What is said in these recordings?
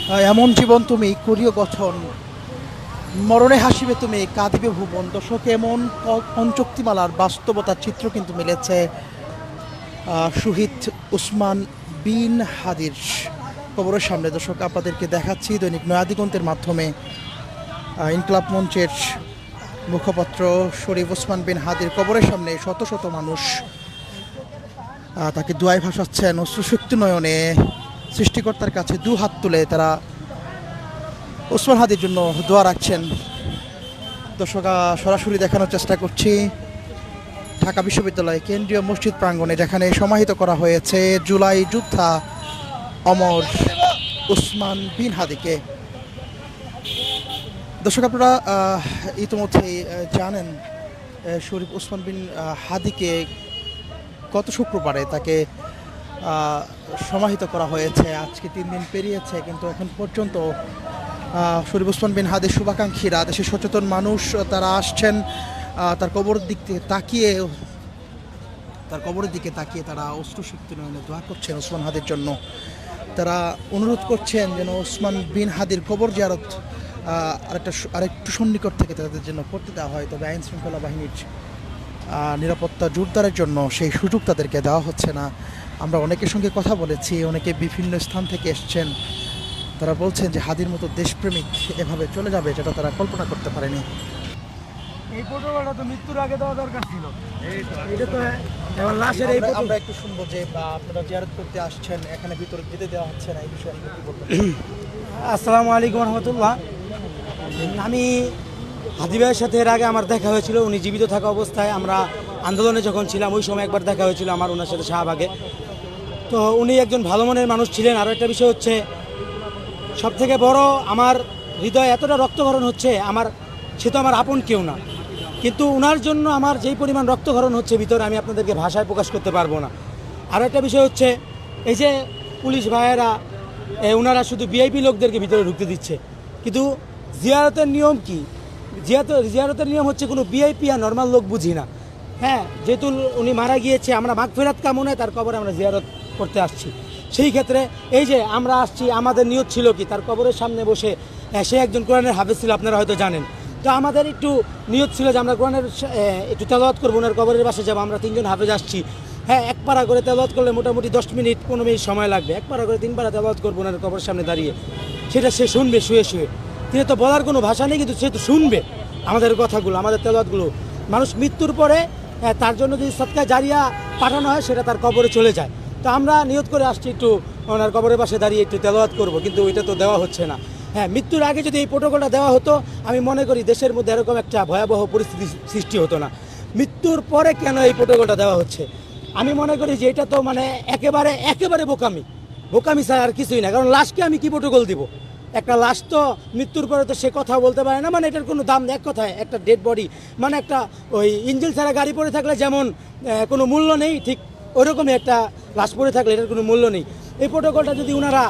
এমন জীবন তুমি করিও গঠন, মরণে হাসিবে তুমি কাঁদিবে ভুবন। দর্শক, এমন পঞ্চক্তিমালার বাস্তবতার চিত্র কিন্তু মিলেছে শহীদ উসমান বিন হাদির কবরের সামনে। দর্শক, আপনাদেরকে দেখাচ্ছি দৈনিক নয়া দিগন্তের মাধ্যমে ইনকলাব মঞ্চের মুখপাত্র শরীফ ওসমান বিন হাদির কবরের সামনে শত শত মানুষ তাকে দোয়ায় ভাসাচ্ছেন অশ্রুসিক্ত নয়নে। সৃষ্টিকর্তার কাছে দু হাত তুলে তারা ওসমান হাদির জন্য দোয়া রাখছেন। দর্শক, সরাসরি দেখানোর চেষ্টা করছি ঢাকা বিশ্ববিদ্যালয় কেন্দ্রীয় মসজিদ প্রাঙ্গণে, যেখানে সমাহিত করা হয়েছে জুলাই যোদ্ধা অমর ওসমান বিন হাদিকে। দর্শক, আপনারা ইতিমধ্যেই জানেন শরীফ ওসমান বিন হাদিকে গত শুক্রবারে তাকে সমাহিত করা হয়েছে। আজকে 3 দিন পেরিয়েছে, কিন্তু এখন পর্যন্ত শরীফ ওসমান বিন হাদির শুভাকাঙ্ক্ষীরা, দেশের সচেতন মানুষ তারা আসছেন তার কবরের দিকে তাকিয়ে তারা অশ্রুসিক্ত নয়নে দোয়া করছেন ওসমান হাদির জন্য। তারা অনুরোধ করছেন যেন ওসমান বিন হাদির কবর জিয়ারত আরেকটু সন্নিকট থেকে তাদের জন্য করতে দেওয়া হয়। তবে আইন শৃঙ্খলা বাহিনীর নিরাপত্তা জোরদারের জন্য সেই সুযোগ তাদেরকে দেওয়া হচ্ছে না। আমরা অনেকের সঙ্গে কথা বলেছি, অনেকে বিভিন্ন স্থান থেকে এসছেন। তারা বলছেন যে হাদির মতো দেশপ্রেমিক এভাবে চলে যাবে, যেটা তারা কল্পনা করতে পারেনি। এই প্রোটোকলটা তো মৃত্যুর আগে দেওয়া দরকার ছিল। এটা তো এখন লাশের এই আমরা একটু শুনবো যে আপনারা জিয়ারত করতে আসছেন, এখানে ভিতরে যেতে দেওয়া হচ্ছে না, এই বিষয়ে কি বলবেন? আসসালামু আলাইকুম রহমতুল্লাহ। আমি হাদি ভাইয়ের সাথে এর আগে আমার দেখা হয়েছিল, উনি জীবিত থাকা অবস্থায়। আমরা আন্দোলনে যখন ছিলাম ওই সময় একবার দেখা হয়েছিল আমার ওনার সাথে শাহবাগে। তো উনি একজন ভালো মনের মানুষ ছিলেন। আরও একটা বিষয় হচ্ছে, সবথেকে বড়, আমার হৃদয় এতটা রক্তক্ষরণ হচ্ছে, সে তো আমার আপন কেউ না, কিন্তু ওনার জন্য আমার যেই পরিমাণ রক্তক্ষরণ হচ্ছে ভিতরে, আমি আপনাদেরকে ভাষায় প্রকাশ করতে পারবো না। আরও একটা বিষয় হচ্ছে, এই যে পুলিশ ভাইয়েরা ওনারা শুধু ভিআইপি লোকদেরকে ভিতরে ঢুকতে দিচ্ছে, কিন্তু জিয়ারতের নিয়ম কি? জিয়ারতের নিয়ম হচ্ছে কোনো ভিআইপি আর নর্মাল লোক বুঝি না। হ্যাঁ, যেহেতু উনি মারা গিয়েছে, আমরা মাগফিরাত কামনায় তার কবরে আমরা জিয়ারত করতে আসছি। সেই ক্ষেত্রে এই যে আমরা আসছি, আমাদের নিয়ত ছিল কি, তার কবরের সামনে বসে, সে একজন কোরআনের হাফেজ ছিল, আপনারা হয়তো জানেন। তো আমাদের একটু নিয়ত ছিল যে আমরা কোরআনের একটু তেলাওয়াত করবো, ওনার কবরের পাশে যাবো। আমরা 3 জন হাফেজ আসছি। হ্যাঁ, এক পারা করে তেলাওয়াত করলে মোটামুটি 10 মিনিট 15 মিনিট সময় লাগবে। এক পারা করে 3 পারা তেলাওয়াত করবো ওনার কবরের সামনে দাঁড়িয়ে। সেটা সে শুনবে শুয়ে শুয়ে। তিনি তো বলার কোনো ভাষা নেই, কিন্তু সে তো শুনবে আমাদের কথাগুলো, আমাদের তেলাওয়াতগুলো। মানুষ মৃত্যুর পরে তার জন্য যদি সদকা জারিয়া পাঠানো হয়, সেটা তার কবরে চলে যায়। তো আমরা নিয়ত করে আসছি একটু ওনার কবরের পাশে দাঁড়িয়ে একটু তেলাওয়াত করব, কিন্তু ওইটা তো দেওয়া হচ্ছে না। হ্যাঁ, মৃত্যুর আগে যদি এই প্রোটোকলটা দেওয়া হতো, আমি মনে করি দেশের মধ্যে এরকম একটা ভয়াবহ পরিস্থিতি সৃষ্টি হতো না। মৃত্যুর পরে কেন এই প্রোটোকলটা দেওয়া হচ্ছে? আমি মনে করি যে এটা তো মানে একেবারে বোকামি ছাড়া আর কিছুই না। কারণ লাশকে আমি কি প্রোটোকল দিব? একটা লাশ তো মৃত্যুর পরে তো সে কথা বলতে পারে না, মানে এটার কোনো দাম নেই। এক কথায় একটা ডেড বডি, মানে একটা ওই ইঞ্জিন ছাড়া গাড়ি পড়ে থাকলে যেমন কোনো মূল্য নেই, ঠিক ওইরকমই একটা লাশ পড়ে থাকলে এটার কোনো মূল্য নেই। এই প্রোটোকলটা যদি ওনারা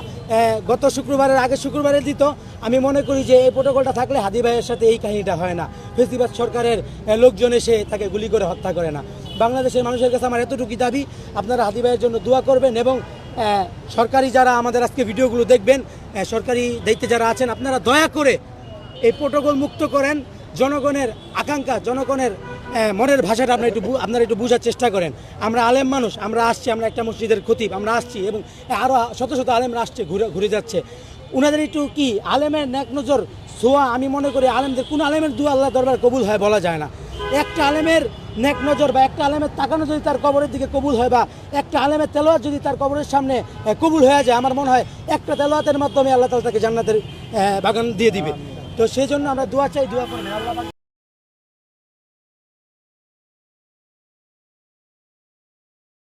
গত শুক্রবারের আগের শুক্রবারে দিত, আমি মনে করি যে এই প্রোটোকলটা থাকলে হাদি ভাইয়ের সাথে এই কাহিনীটা হয় না। ফেসিবাদ সরকারের লোকজন এসে তাকে গুলি করে হত্যা করে না। বাংলাদেশের মানুষের কাছে আমার এতটুকুই দাবি, আপনারা হাদি ভাইয়ের জন্য দোয়া করবেন, এবং সরকারি যারা আমাদের আজকে ভিডিওগুলো দেখবেন, সরকারি দায়িত্বে যারা আছেন, আপনারা দয়া করে এই প্রোটোকল মুক্ত করেন। জনগণের আকাঙ্ক্ষা, জনগণের মনের ভাষাটা আপনারা একটু বোঝার চেষ্টা করেন। আমরা আলেম মানুষ, আমরা আসছি, আমরা একটা মসজিদের খতিব, আমরা আসছি, এবং আরও শত শত আলেমরা আসছে, ঘুরে যাচ্ছে। ওনাদের একটু কি আলেমের নেক নজর ছোঁয়া, আমি মনে করি আলেমদের কোন আলেমের দোয়া আল্লাহ দরবার কবুল হয় বলা যায় না। একটা আলেমের নেক নজর বা একটা আলেমের তাকানো যদি তার কবরের দিকে কবুল হয়, বা একটা আলেমের তেলাওয়াত যদি তার কবরের সামনে কবুল হয়ে যায়, আমার মনে হয় একটা তেলাওয়াতের মাধ্যমে আল্লাহ তাআলা তাকে জান্নাতের বাগান দিয়ে দিবে। তো সেই জন্য আমরা দোয়া চাই, দোয়া করবেন আল্লাহ।